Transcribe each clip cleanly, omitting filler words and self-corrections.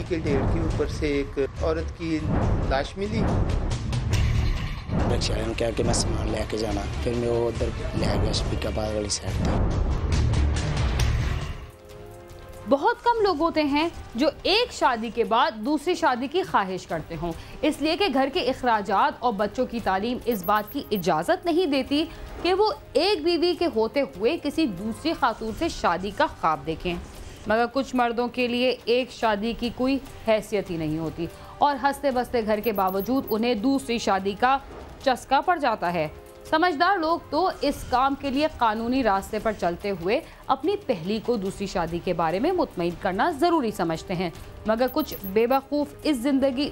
के ढेर के ऊपर से एक औरत की लाश मिली। रिक्शा वाले ने कहा कि मैं सामान लेके जाना, फिर मैं वो उधर ले गया शफीकाबाद वाली साइड पर। बहुत कम लोग होते हैं जो एक शादी के बाद दूसरी शादी की ख्वाहिश करते हों, इसलिए कि घर के अखराजात और बच्चों की तालीम इस बात की इजाज़त नहीं देती कि वो एक बीवी के होते हुए किसी दूसरी खातून से शादी का ख्वाब देखें। मगर कुछ मर्दों के लिए एक शादी की कोई हैसियत ही नहीं होती और हंसते बसते घर के बावजूद उन्हें दूसरी शादी का चस्का पड़ जाता है। समझदार लोग तो इस काम के लिए कानूनी रास्ते पर चलते हुए अपनी पहली को दूसरी शादी के बारे में मुतमईन करना ज़रूरी समझते हैं, मगर कुछ बेवकूफ़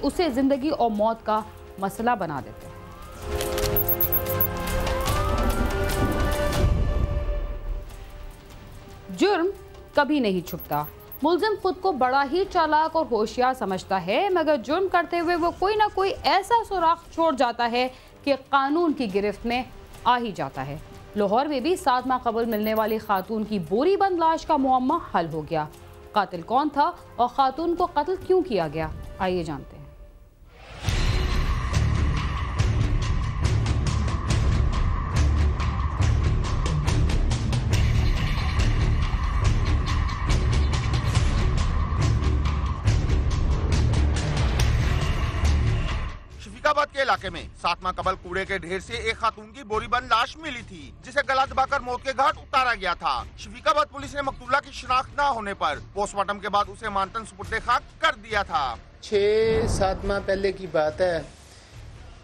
उसे ज़िंदगी और मौत का मसला बना देते हैं। जुर्म कभी नहीं छुपता। मुलजिम खुद को बड़ा ही चालाक और होशियार समझता है, मगर जुर्म करते हुए वो कोई ना कोई ऐसा सुराख छोड़ जाता है कि कानून की गिरफ्त में आ ही जाता है। लाहौर में भी 7 माह कबल मिलने वाली खातून की बोरी बंद लाश का मुअम्मा हल हो गया। कातिल कौन था और खातून को कत्ल क्यों किया गया, आइए जानते हैं। शफीकाबाद के इलाके में 7 माह कबल कूड़े के ढेर से एक खातून की बोरीबंद लाश मिली थी, जिसे गला दबाकर मौत के घाट उतारा गया था। शफीकाबाद पुलिस ने मकतूला की शिनाख्त न होने पर पोस्टमार्टम के बाद उसे मानतन सुपुर्दे खाक कर दिया था। 6-7 माह पहले की बात है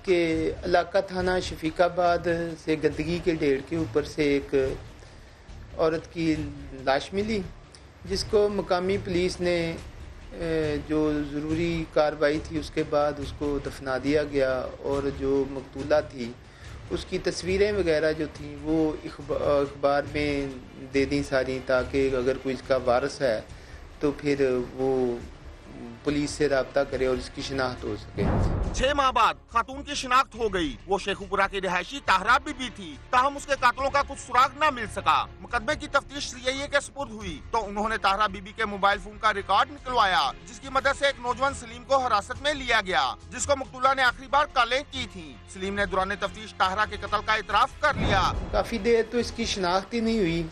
कि इलाका थाना शफीकाबाद से गंदगी के ढेर के ऊपर से एक औरत की लाश मिली, जिसको मकामी पुलिस ने जो ज़रूरी कार्रवाई थी उसके बाद उसको दफना दिया गया और जो मकतूला थी उसकी तस्वीरें वगैरह जो थी वो अखबार में दे दी सारी, ताकि अगर कोई इसका वारिस है तो फिर वो पुलिस से रब्ता करे और इसकी शिनाख्त हो सके। 6 माह बाद खातून की शिनाख्त हो गई। वो शेखुपुरा की रिहायशी ताहरा बीबी थी, ताहम उसके कातलों का कुछ सुराग न मिल सका। मुकदमे की तफ्तीश सीआईए के सुपुर्द हुई तो उन्होंने ताहरा बीबी के मोबाइल फोन का रिकॉर्ड निकलवाया, जिसकी मदद से एक नौजवान सलीम को हिरासत में लिया गया, जिसको मकतूला ने आखिरी बार कॉलें की थी। सलीम ने दौरान तफ्तीश ताहरा के कत्ल का इतराफ कर लिया। काफी देर तो इसकी शिनाख्त ही नहीं हुई।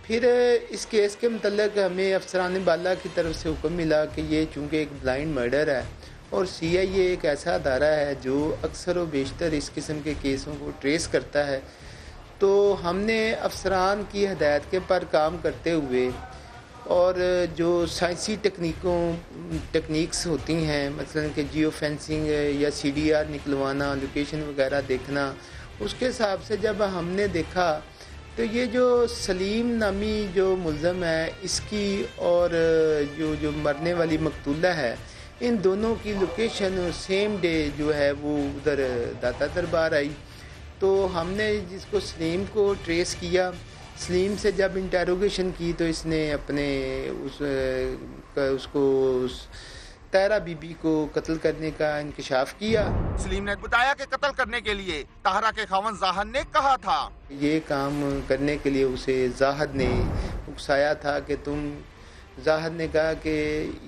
फिर इस केस के मतलब हमें अफसरान बाला की तरफ से हुक्म मिला कि ये चूँकि एक ब्लाइंड मर्डर है और सीआईए एक ऐसा अदारा है जो अक्सर व बेशतर इस किस्म के केसों को ट्रेस करता है, तो हमने अफसरान की हदायत के पर काम करते हुए और जो साइंसी टेक्निक्स होती हैं, मसलन कि जियो फेंसिंग या सीडीआर निकलवाना, लोकेशन वगैरह देखना, उसके हिसाब से जब हमने देखा तो ये जो सलीम नामी जो मुल्ज़म है इसकी और जो मरने वाली मकतूला है, इन दोनों की लोकेशन सेम डे जो है वो उधर दाता दरबार आई। तो हमने जिसको सलीम को ट्रेस किया, सलीम से जब इंटेरोगेशन की तो इसने अपने उसको ताहरा बीबी को कत्ल करने का इंकशाफ किया। सलीम ने बताया कि कत्ल करने के लिए ताहरा के खावन जाहद ने कहा था। ये काम करने के लिए उसे जाहद ने उकसाया था कि जाहद ने कहा कि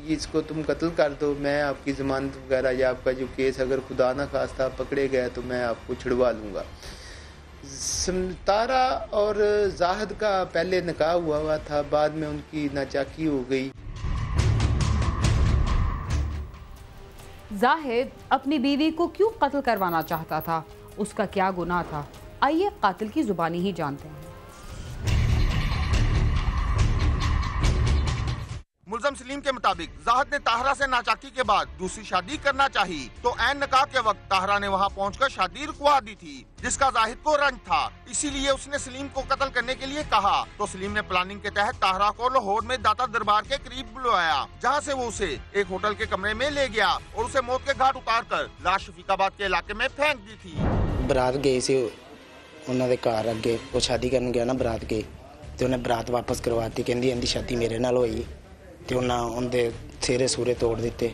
इसको तुम कत्ल कर दो, मैं आपकी ज़मानत वगैरह या आपका जो केस अगर खुदा न खास्ता पकड़े गए तो मैं आपको छुड़वा लूँगा। तारा और जाहद का पहले निकाह हुआ था, बाद में उनकी नाचाकी हो गई। जाहिद अपनी बीवी को क्यों कत्ल करवाना चाहता था, उसका क्या गुनाह था, आइए कातिल की जुबानी ही जानते हैं। मुल्ज़म सलीम के मुताबिक जाहद ने ताहरा से नाचाकी के बाद दूसरी शादी करना चाही, तो ऐन निकाह के वक्त ताहरा ने वहां पहुंचकर शादी रुकवा दी थी, जिसका जाहिद को रंज था, इसीलिए उसने सलीम को कत्ल करने के लिए कहा। तो सलीम ने प्लानिंग के तहत ताहरा को लाहौर में दाता दरबार के करीब बुलवाया, जहां से वो उसे एक होटल के कमरे में ले गया और उसे मौत के घाट उतार कर लाश शफीकाबाद के इलाके में फेंक दी थी। बरात गए से उन्होंने घर अगे वो शादी करने गया ना बरात गए, तो उन्हें बरात वापस करवाती, कहती इनकी शादी मेरे नाल होई, तो उन्हें सिरे सूरे तोड़ दिते,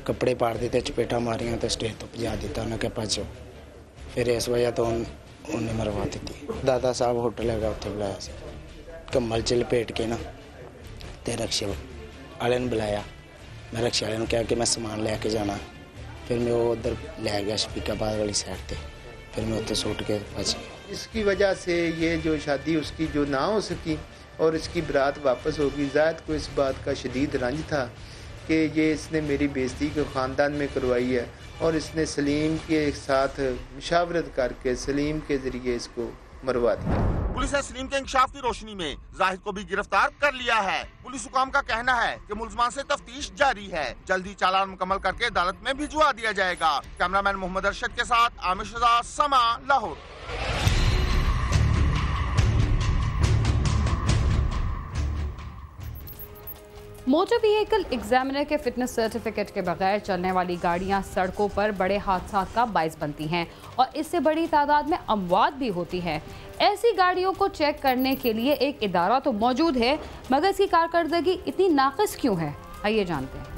कपड़े पाड़ दिते, चपेटा मारियां तो स्टेज तो भजा दिता, उन्हें क्या भजो। फिर इस वजह तो उन्हें मरवा दी। दादा साहब होटल है उत्थे बुलाया से, कम्बल च लपेट के ना ते रक्शे वाले ने बुलाया, मैं रिक्शे वाले कहा कि मैं सामान लैके जाना, फिर मैं वो उधर लै गया शफीकाबाद वाली साइड पे, फिर मैं उत्ते सुट के बच गया। इसकी वजह से ये जो शादी उसकी जो ना हो सकी और इसकी बारात वापस होगी। जायद को इस बात का शदीद रंज था कि ये इसने मेरी बेइज्जती के ख़ानदान में करवाई है और इसने सलीम के साथ मुशावरत करके सलीम के ज़रिए इसको मरवा दिया। पुलिस ने सलीम के इंकशाफ की रोशनी में जाहिद को भी गिरफ्तार कर लिया है। पुलिस हुकाम का कहना है कि मुलजमान से तफ्तीश जारी है, जल्दी चालान मुकम्मल करके अदालत में भिजवा दिया जाएगा। कैमरामैन मोहम्मद अरशद के साथ आमिर शहजाद, समा, लाहौर। मोटर व्हीकल एग्जामिनर के फिटनेस सर्टिफिकेट के बगैर चलने वाली गाड़ियां सड़कों पर बड़े हादसा का बाइस बनती हैं और इससे बड़ी तादाद में अमवात भी होती है। ऐसी गाड़ियों को चेक करने के लिए एक इदारा तो मौजूद है, मगर इसकी कारकर्दगी इतनी नाक़िस क्यों है, आइए जानते हैं।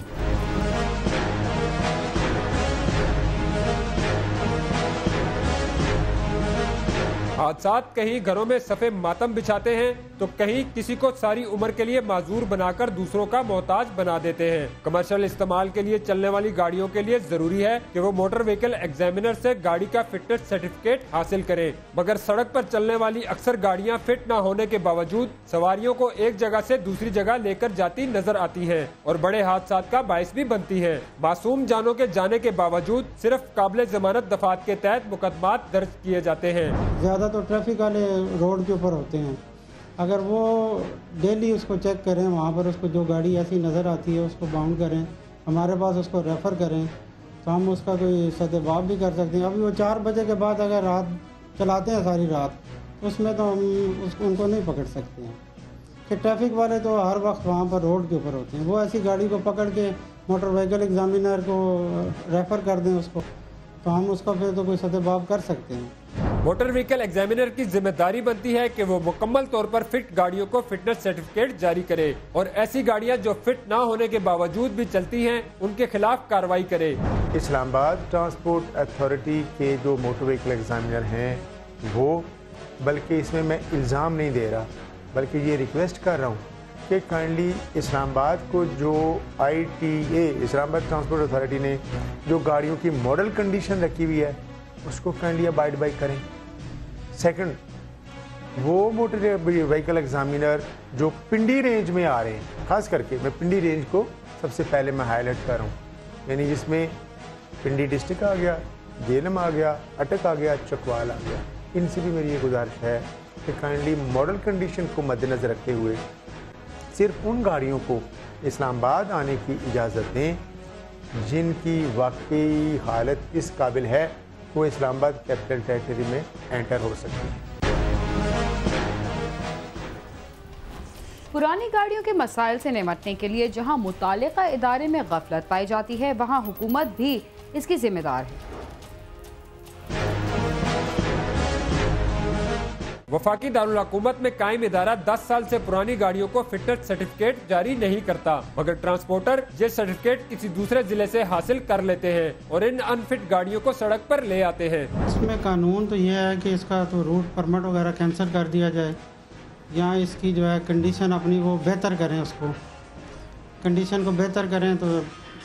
हादसात कहीं घरों में सफ़े मातम बिछाते हैं तो कहीं किसी को सारी उम्र के लिए माजूर बनाकर दूसरों का मोहताज बना देते हैं। कमर्शियल इस्तेमाल के लिए चलने वाली गाड़ियों के लिए जरूरी है कि वो मोटर व्हीकल एग्जामिनर से गाड़ी का फिटनेस सर्टिफिकेट हासिल करें, मगर सड़क पर चलने वाली अक्सर गाड़ियां फिट न होने के बावजूद सवारियों को एक जगह से दूसरी जगह लेकर जाती नजर आती हैं और बड़े हादसात का बायस भी बनती हैं। मासूम जानों के जाने के बावजूद सिर्फ काबिल जमानत दफात के तहत मुकदमात दर्ज किए जाते हैं। ज़्यादा तो ट्रैफिक वाले रोड के ऊपर होते हैं, अगर वो डेली उसको चेक करें, वहाँ पर उसको जो गाड़ी ऐसी नज़र आती है उसको बाउंड करें, हमारे पास उसको रेफ़र करें तो हम उसका कोई सदेबाब भी कर सकते हैं। अभी वो 4 बजे के बाद अगर रात चलाते हैं सारी रात, उसमें तो हम उनको नहीं पकड़ सकते हैं कि ट्रैफिक वाले तो हर वक्त वहाँ पर रोड के ऊपर होते हैं। वो ऐसी गाड़ी को पकड़ के मोटर व्हीकल एग्जामिनर को रेफ़र कर दें उसको, तो हम उसका फिर तो कोई सदेबाब कर सकते हैं। मोटर व्हीकल एग्जामिनर की जिम्मेदारी बनती है कि वो मुकम्मल तौर पर फिट गाड़ियों को फिटनेस सर्टिफिकेट जारी करे और ऐसी गाड़ियां जो फिट ना होने के बावजूद भी चलती हैं उनके खिलाफ कार्रवाई करे। इस्लामाबाद ट्रांसपोर्ट अथॉरिटी के जो मोटर व्हीकल एग्जामिनर हैं वो, बल्कि इसमें मैं इल्ज़ाम नहीं दे रहा बल्कि ये रिक्वेस्ट कर रहा हूँ कि काइंडली इस्लामाबाद को जो ITA इस्लामाबाद ट्रांसपोर्ट अथॉरिटी ने जो गाड़ियों की मॉडल कंडीशन रखी हुई है उसको काइंडली अबाइड बाई करें। सेकंड, वो मोटर व्हीकल एग्जामिनर जो पिंडी रेंज में आ रहे हैं, खास करके मैं पिंडी रेंज को सबसे पहले मैं हाईलाइट कर रहा हूँ, यानी जिसमें पिंडी डिस्ट्रिक्ट आ गया, जेलम आ गया, अटक आ गया, चकवाल आ गया, इनसे भी मेरी ये गुजारिश है कि काइंडली मॉडल कंडीशन को मद्देनज़र रखते हुए सिर्फ उन गाड़ियों को इस्लामाबाद आने की इजाज़त दें जिनकी वाकई हालत इस काबिल है वो इस्लामाबाद कैपिटल टेरिटरी में एंटर हो सकती है। पुरानी गाड़ियों के मसाइल से निपटने के लिए जहां मुतालिका इदारे में गफलत पाई जाती है, वहां हुकूमत भी इसकी जिम्मेदार है। वफाकी दारुल हुकूमत में कायम इदारा 10 साल से पुरानी गाड़ियों को फिटनेस सर्टिफिकेट जारी नहीं करता, मगर ट्रांसपोर्टर ये सर्टिफिकेट किसी दूसरे जिले से हासिल कर लेते हैं और इन अनफिट गाड़ियों को सड़क पर ले आते हैं। इसमें कानून तो यह है कि इसका तो रूट परमिट वगैरह कैंसिल कर दिया जाए या इसकी जो है कंडीशन अपनी वो बेहतर करें, उसको कंडीशन को बेहतर करें तो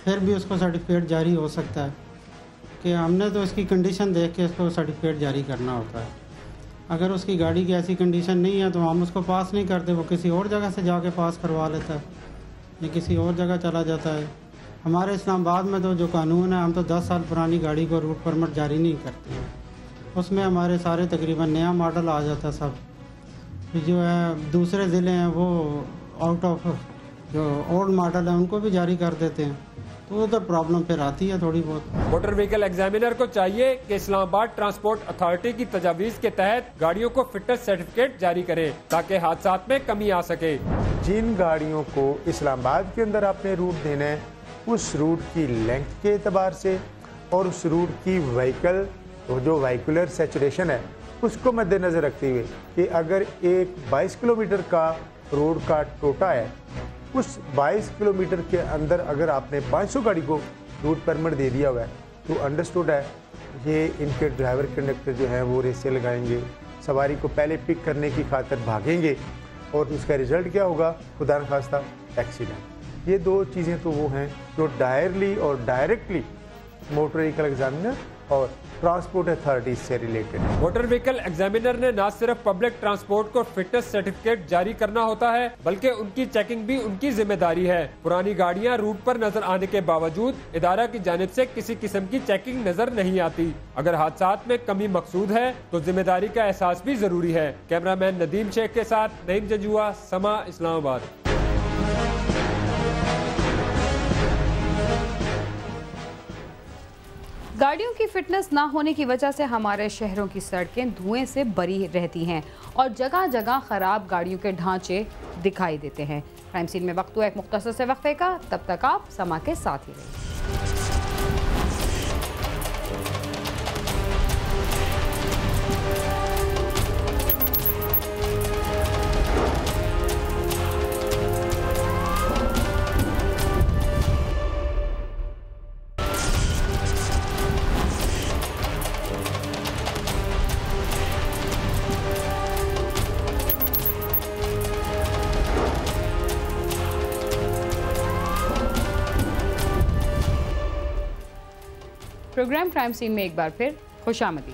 फिर भी उसको सर्टिफिकेट जारी हो सकता है कि हमने तो इसकी कंडीशन देख के इसको सर्टिफिकेट जारी करना होता है। अगर उसकी गाड़ी की ऐसी कंडीशन नहीं है तो हम उसको पास नहीं करते, वो किसी और जगह से जाके पास करवा लेता है या किसी और जगह चला जाता है। हमारे इस्लामाबाद में तो जो कानून है, हम तो 10 साल पुरानी गाड़ी को रूट परमिट जारी नहीं करते हैं, उसमें हमारे सारे तकरीबन नया मॉडल आ जाता है। सब जो है दूसरे ज़िले हैं वो आउट ऑफ जो ओल्ड मॉडल है उनको भी जारी कर देते हैं, तो उधर प्रॉब्लम फिर आती है थोड़ी बहुत। मोटर व्हीकल एग्जामिनर को चाहिए कि इस्लामाबाद ट्रांसपोर्ट अथॉरिटी की तजावीज़ के तहत गाड़ियों को फिटनेस सर्टिफिकेट जारी करें ताकि हादसात में कमी आ सके। जिन गाड़ियों को इस्लामाबाद के अंदर आपने रूट देना है, उस रूट की लेंथ के एतबार से और उस रूट की व्हीकल जो व्हीकुलर सैचुरेशन है उसको मद्देनज़र रखते हुए कि अगर एक 22 किलोमीटर का रोड का टोटा है, उस 22 किलोमीटर के अंदर अगर आपने 500 गाड़ी को रूट परमिट दे दिया हुआ है तो अंडरस्टूड है ये इनके ड्राइवर कंडक्टर जो हैं वो रेसें लगाएंगे, सवारी को पहले पिक करने की खातिर भागेंगे और उसका रिज़ल्ट क्या होगा, खुदा न खास्ता एक्सीडेंट। ये दो चीज़ें तो वो हैं जो डायरेक्टली मोटर व्हीकल एग्जामिनर और ट्रांसपोर्ट अथॉरिटीज से रिलेटेड है। मोटर व्हीकल एग्जामिनर ने न सिर्फ पब्लिक ट्रांसपोर्ट को फिटनेस सर्टिफिकेट जारी करना होता है, बल्कि उनकी चेकिंग भी उनकी जिम्मेदारी है। पुरानी गाड़ियां रूट पर नजर आने के बावजूद इदारा की जानिब से किसी किस्म की चेकिंग नजर नहीं आती। अगर हादसात में कमी मकसूद है तो जिम्मेदारी का एहसास भी जरूरी है। कैमरामैन नदीम शेख के साथ नईम जंजुआ, समा, इस्लामाबाद। गाड़ियों की फिटनेस ना होने की वजह से हमारे शहरों की सड़कें धुएं से भरी रहती हैं और जगह जगह खराब गाड़ियों के ढांचे दिखाई देते हैं। क्राइम सीन में वक्त हुआ एक मुख्तसर से वक्फे का, तब तक आप समा के साथ ही रहिए। प्रोग्राम क्राइम सीन में एक बार फिर खुशामदी।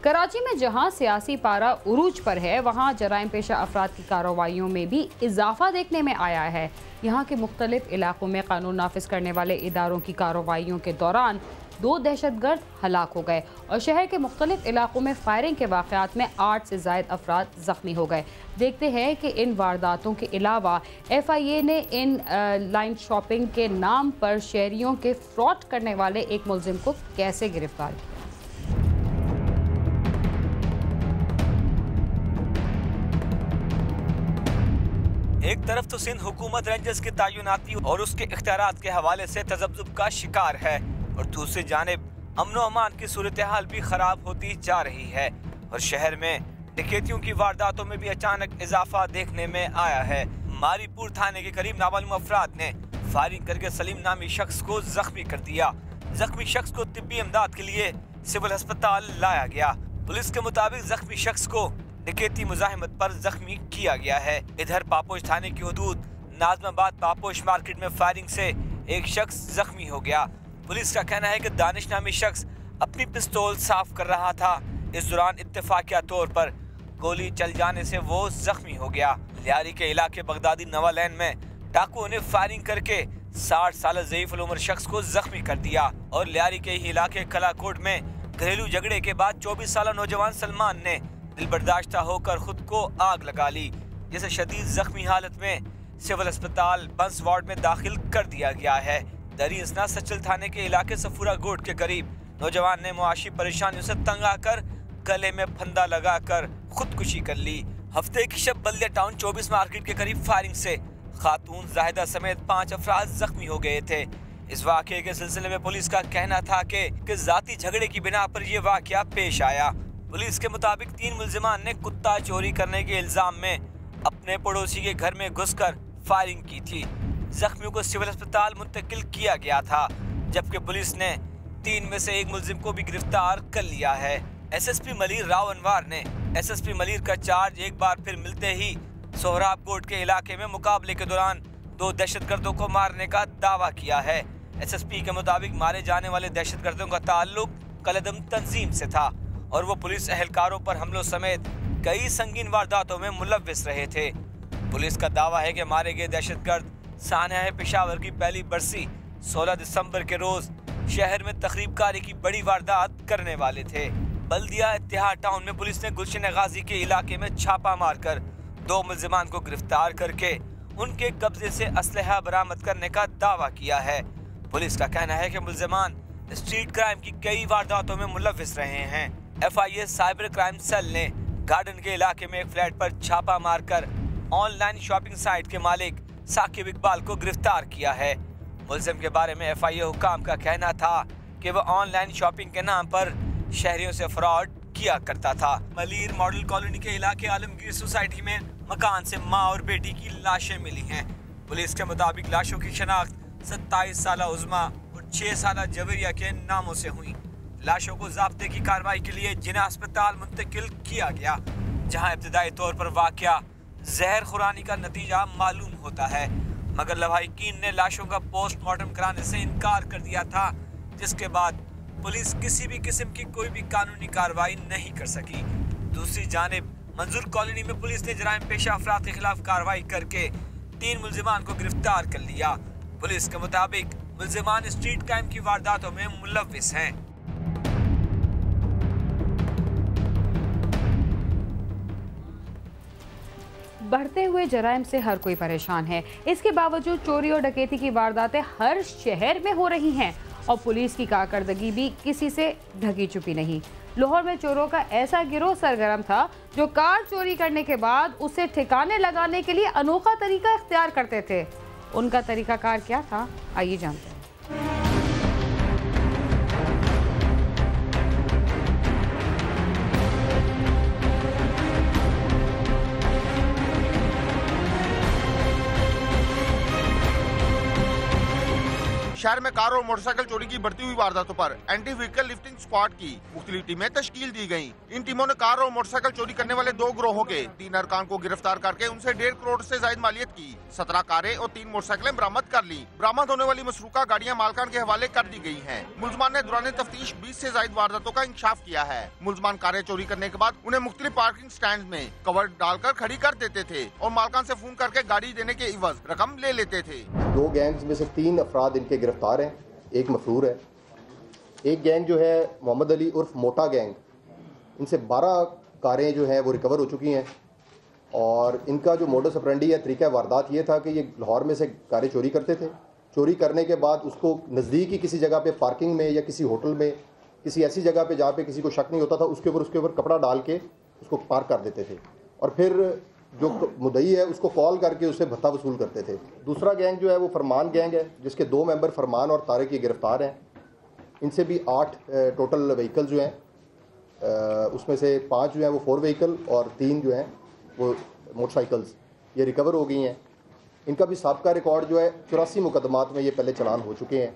कराची में जहां सियासी पारा उरूज पर है, वहां जराइम पेशा अफराद की कार्रवाइयों में भी इजाफा देखने में आया है। यहां के मुख्तलिफ इलाकों में कानून नाफिज करने वाले इदारों की कार्रवाइयों के दौरान 2 दहशतगर्द हलाक हो गए और शहर के मुख्तलिफ इलाकों में फायरिंग के वाक़यात में 8 से ज़ायद अफराद ज़ख्मी हो गए। देखते हैं कि इन वारदातों के अलावा FIA ने इन लाइन शॉपिंग के नाम पर शहरियों के फ्रॉड करने वाले एक मुलजिम को कैसे गिरफ्तार किया। एक तरफ तो सिंध हुकूमत रेंजर्स की तैनाती और उसके इख्तियारात के हवाले से तजब्जुब का शिकार है और दूसरी जानिब अमन व अमान की सूरत हाल भी खराब होती जा रही है और शहर में डकैतियों की वारदातों में भी अचानक इजाफा देखने में आया है। मारीपुर थाने के करीब नामालूम अफराद ने फायरिंग करके सलीम नामी शख्स को जख्मी कर दिया। जख्मी शख्स को तिब्बी इमदाद के लिए सिविल अस्पताल लाया गया। पुलिस के मुताबिक जख्मी शख्स को डकैती मुजाहिमत पर जख्मी किया गया है। इधर पापोश थाने की हदूद नाजमाबाद पापोश मार्केट में फायरिंग से एक शख्स जख्मी हो गया। पुलिस का कहना है कि दानिश नामी शख्स अपनी पिस्तौल साफ कर रहा था। इस दौरान इत्तेफाकिया तौर पर गोली चल जाने से वो जख्मी हो गया। लियारी के इलाके बगदादी नवा लैन में डाकुओं ने फायरिंग करके 60 साल ज़ईफ़ुल उम्र शख्स को जख्मी कर दिया और लियारी के ही इलाके कलाकोट में घरेलू झगड़े के बाद 24 साल नौजवान सलमान ने दिल बर्दाश्ता होकर खुद को आग लगा ली, जिसे शदीद जख्मी हालत में सिविल अस्पताल बंस वार्ड में दाखिल कर दिया गया है। दरी इसना सचल थाने के इलाके सफूरा गोट के करीब नौजवान ने मुआशी परेशानियों से तंग आकर गले में फंदा लगाकर खुदकुशी कर ली। हफ्ते की शब बल्दिया टाउन 24 मार्केट के करीब फायरिंग से खातून जाहिदा समेत 5 अफराद जख्मी हो गए थे। इस वाक़े के सिलसिले में पुलिस का कहना था कि जाती झगड़े की बिना पर यह वाक़या पेश आया। पुलिस के मुताबिक 3 मुल्जिमान ने कुत्ता चोरी करने के इल्जाम में अपने पड़ोसी के घर में घुसकर फायरिंग की थी। जख्मियों को सिविल अस्पताल मुंतकिल किया गया था, जबकि पुलिस ने 3 में से एक मुल्जिम को भी गिरफ्तार कर लिया है। SSP मलीर राव अनवार ने SSP मलीर का चार्ज एक बार फिर मिलते ही सोहराब कोट के इलाके में मुकाबले के दौरान 2 दहशतगर्दों को मारने का दावा किया है। SSP के मुताबिक मारे जाने वाले दहशतगर्दों का ताल्लुक कलदम तंजीम से था और वो पुलिस एहलकारों पर हमलों समेत कई संगीन वारदातों में मुलव्विस रहे थे। पुलिस का दावा है कि मारे गए दहशतगर्द सानिया पेशावर की पहली बरसी 16 दिसंबर के रोज शहर में तकरीबकारी की बड़ी वारदात करने वाले थे। बल्दिया इत्तिहाद टाउन में पुलिस ने गुलशन गाजी के इलाके में छापा मारकर 2 मुल्जिमान को गिरफ्तार करके उनके कब्जे से असलहा बरामद करने का दावा किया है। पुलिस का कहना है कि मुल्जिमान स्ट्रीट क्राइम की कई वारदातों में मुलव्विस रहे हैं। FIA साइबर क्राइम सेल ने गार्डन के इलाके में एक फ्लैट पर छापा मारकर ऑनलाइन शॉपिंग साइट के मालिक साकिब इकबाल को गिरफ्तार किया है। मुल्जिम के बारे में FIA हुकाम का कहना था कि वह ऑनलाइन शॉपिंग के नाम पर शहरियों से फ्रॉड किया करता था। मलीर मॉडल कॉलोनी के इलाके आलमगीर सोसाइटी में मकान से मां और बेटी की लाशें मिली हैं। पुलिस के मुताबिक लाशों की शनाख्त 27 साल उज़मा और 6 साल जवेरिया के नामों से हुई। लाशों को ज़ाब्ते की कार्रवाई के लिए जिना अस्पताल मुंतकिल किया गया, जहां इब्तिदाई तौर पर वाक़या जहर खुरानी का नतीजा मालूम होता है। मगर लवाहिकीन ने लाशों का पोस्टमार्टम कराने से इनकार कर दिया था, जिसके बाद पुलिस किसी भी किस्म की कोई भी कानूनी कार्रवाई नहीं कर सकी। दूसरी जानिब मंजूर कॉलोनी में पुलिस ने जराइम पेशा अफराद के खिलाफ कार्रवाई करके 3 मुल्जिमान को गिरफ्तार कर लिया। पुलिस के मुताबिक मुल्जिमान स्ट्रीट क्राइम की वारदातों में मुलव्विस हैं। बढ़ते हुए जराइम से हर कोई परेशान है। इसके बावजूद चोरी और डकैती की वारदातें हर शहर में हो रही हैं और पुलिस की कारकर्दगी भी किसी से ढकी छुपी नहीं। लाहौर में चोरों का ऐसा गिरोह सरगर्म था जो कार चोरी करने के बाद उसे ठिकाने लगाने के लिए अनोखा तरीका इख्तियार करते थे। उनका तरीकाकार क्या था, आइए जानते हैं। शहर में कार और मोटरसाइकिल चोरी की बढ़ती हुई वारदातों पर एंटी व्हीकल लिफ्टिंग स्क्वाड की मुख्तलिफ टीमें तश्कील दी गयी। इन टीमों ने कार और मोटरसाइकिल चोरी करने वाले 2 गिरोहों के 3 अरकान को गिरफ्तार करके उनसे 1.5 करोड़ से ज्यादा मालियत की 17 कारें और 3 मोटरसाइकिलें बरामद कर ली। बरामद होने वाली मसरूका गाड़ियां मालकान के हवाले कर दी गई हैं। मुल्जमान ने दौरान तफ्तीश 20 से ज्यादा वारदातों का इंकशाफ किया है। मुल्जमान कारें चोरी करने के बाद उन्हें मुख्तलिफ पार्किंग स्टैंड में कवर डालकर खड़ी कर देते थे और मालकान से फोन करके गाड़ी देने के इवज रकम ले लेते थे। 2 गैंग्स में से 3 अफराद इनके गिरफ्तार हैं, एक मफरूर है। एक गैंग जो है मोहम्मद अली उर्फ मोटा गैंग, इनसे 12 कारें जो हैं वो रिकवर हो चुकी हैं और इनका जो मोडस ऑपरेंडी है, तरीका वारदात ये था कि ये लाहौर में से कारें चोरी करते थे। चोरी करने के बाद उसको नज़दीक ही किसी जगह पे पार्किंग में या किसी होटल में, किसी ऐसी जगह पे जहाँ पे किसी को शक नहीं होता था, उसके ऊपर कपड़ा डाल के उसको पार्क कर देते थे और फिर जो मुद्दई है उसको कॉल करके उससे भत्ता वसूल करते थे। दूसरा गैंग जो है वो फरमान गैंग है, जिसके 2 मेंबर फरमान और तारिक ये गिरफ्तार हैं। इनसे भी 8 टोटल व्हीकल जो हैं, उसमें से 5 जो हैं वो 4 व्हीकल और 3 जो हैं वो मोटरसाइकिल्स ये रिकवर हो गई हैं। इनका भी साबका रिकॉर्ड जो है 84 मुकदमात में ये पहले चलान हो चुके हैं।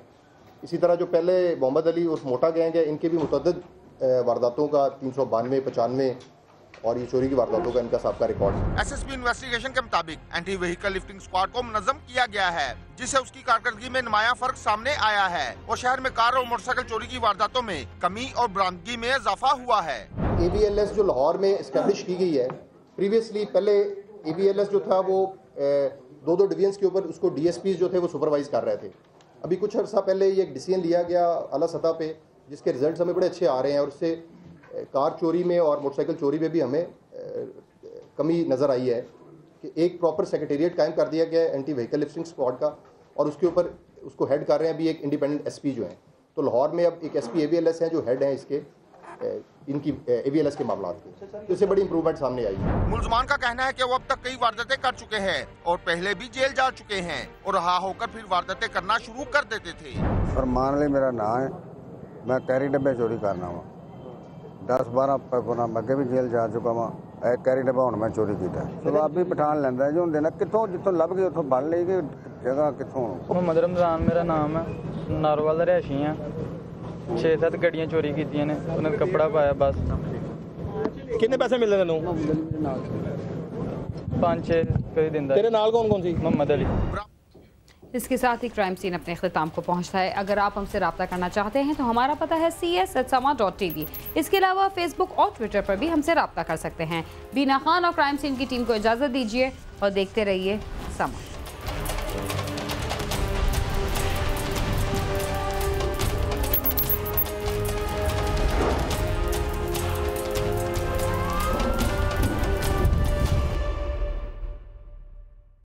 इसी तरह जो पहले मोहम्मद अली उर्फ मोटा गैंग है, इनके भी मुतअद्दिद वारदातों का 392, 95 और ये चोरी की वारदातों का इनका साबका रिकॉर्ड है। एसएसपी इन्वेस्टिगेशन के मुताबिक एंटी व्हीकल लिफ्टिंग स्क्वाड को मुनज़्ज़म किया गया है, जिससे उसकी कारकर्दगी में नुमाया फर्क सामने आया है और शहर में कार और मोटरसाइकिल चोरी की वारदातों में कमी और बरामदगी में इजाफा हुआ है। ABLS जो लाहौर में एस्टेब्लिश की गई है, प्रीवियसली पहले ABLS जो था वो 2 डिवीजन्स के ऊपर उसको DSPs जो थे वो सुपरवाइज कर रहे थे। अभी कुछ अर्सा पहले ये एक डिसीजन लिया गया आला सतह पे, जिसके रिजल्ट हमें बड़े अच्छे आ रहे हैं और उससे कार चोरी में और मोटरसाइकिल चोरी में भी हमें कमी नज़र आई है कि एक प्रॉपर सेक्रेटेरिएट कायम कर दिया गया है एंटी व्हीकल लिफ्टिंग स्क्वाड का और उसके ऊपर उसको हेड कर रहे हैं अभी एक इंडिपेंडेंट SP जो हैं। तो लाहौर में अब एक SP ABLS हैं जो हेड हैं इसके इनकी ABLS के मामला के, तो इससे बड़ी इंप्रूवमेंट सामने आई है। मुल्जमान का कहना है कि वो अब तक कई वारदातें कर चुके हैं और पहले भी जेल जा चुके हैं और रहा होकर फिर वारदातें करना शुरू कर देते थे। फरमान अली मेरा नाम है, मैं कैरी डब्बे चोरी करना वा 10-12 पकोना अगे भी जेल जा चुका वा। कैरी डब्बा हुण मैं चोरी किया। शराबी पठान लैंदा जो होंदे ना कितों जितों लभ गए उतों बन ली कि जगह कितों। मोहम्मद रमजान मेरा नाम है, नारोवाल रिहायशी है। 6-7 गड्डियां चोरी कीतियां ने, उन्हें कपड़ा पाया बस। कितने पैसे मिलते तेनों? 5-6 कई दिन। तेरे नाल कौन कौन सी? मोहम्मद अली। इसके साथ ही क्राइम सीन अपने अख्ताम को पहुंचता है। अगर आप हमसे रब्ता करना चाहते हैं तो हमारा पता है cs@sama.tv। इसके अलावा फेसबुक और ट्विटर पर भी हमसे रब्ता कर सकते हैं। बीना खान और क्राइम सीन की टीम को इजाज़त दीजिए और देखते रहिए समा।